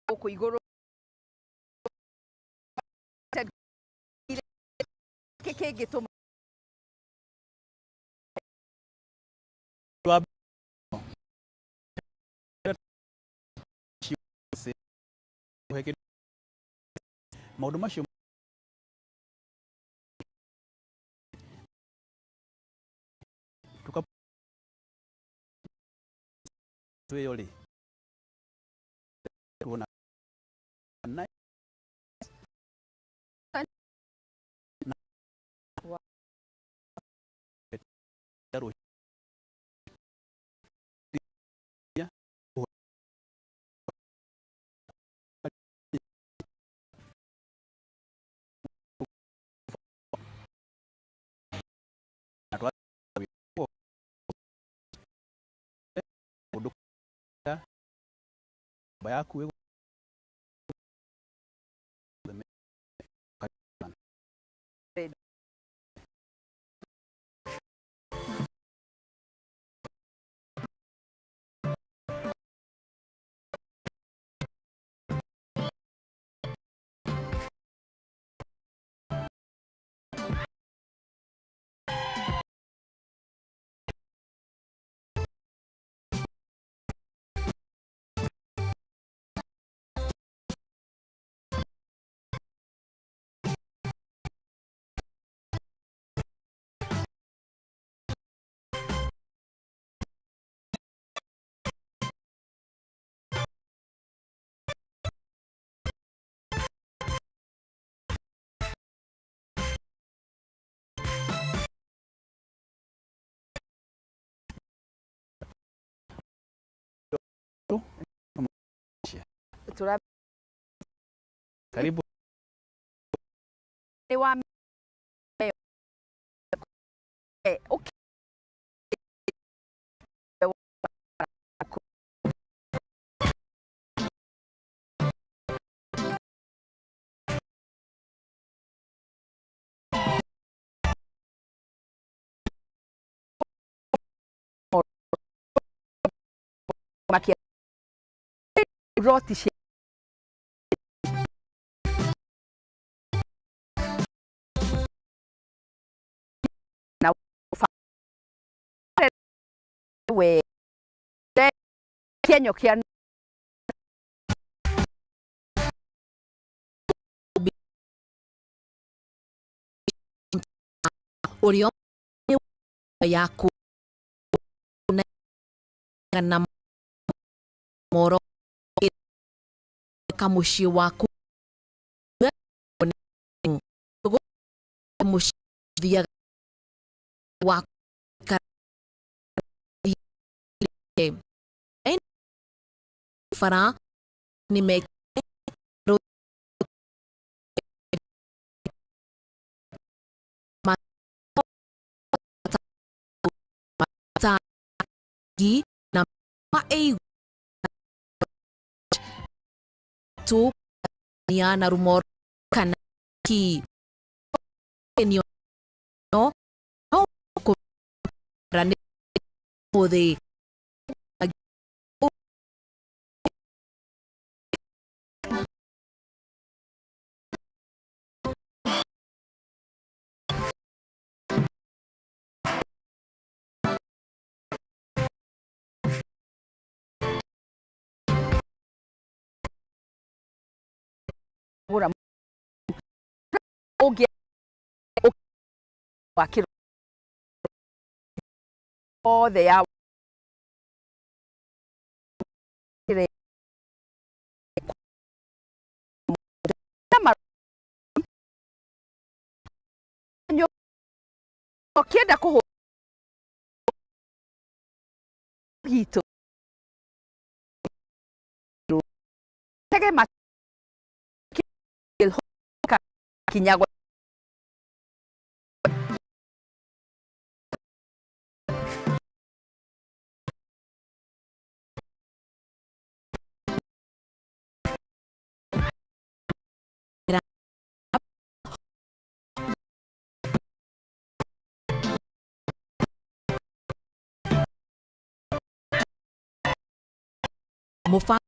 Ku iguru kegituma maundu macio tuyoli tuona na bayaku karibu okay. Makia roti na we kenyo kia urio yaku na moro kamushi waku mushi dia waku fara ni me na ma tu nia na rumor kana ki enio no ko rane pode ura ogia wakiro all they are okienda kuhu gitu tege ma kinyago mufa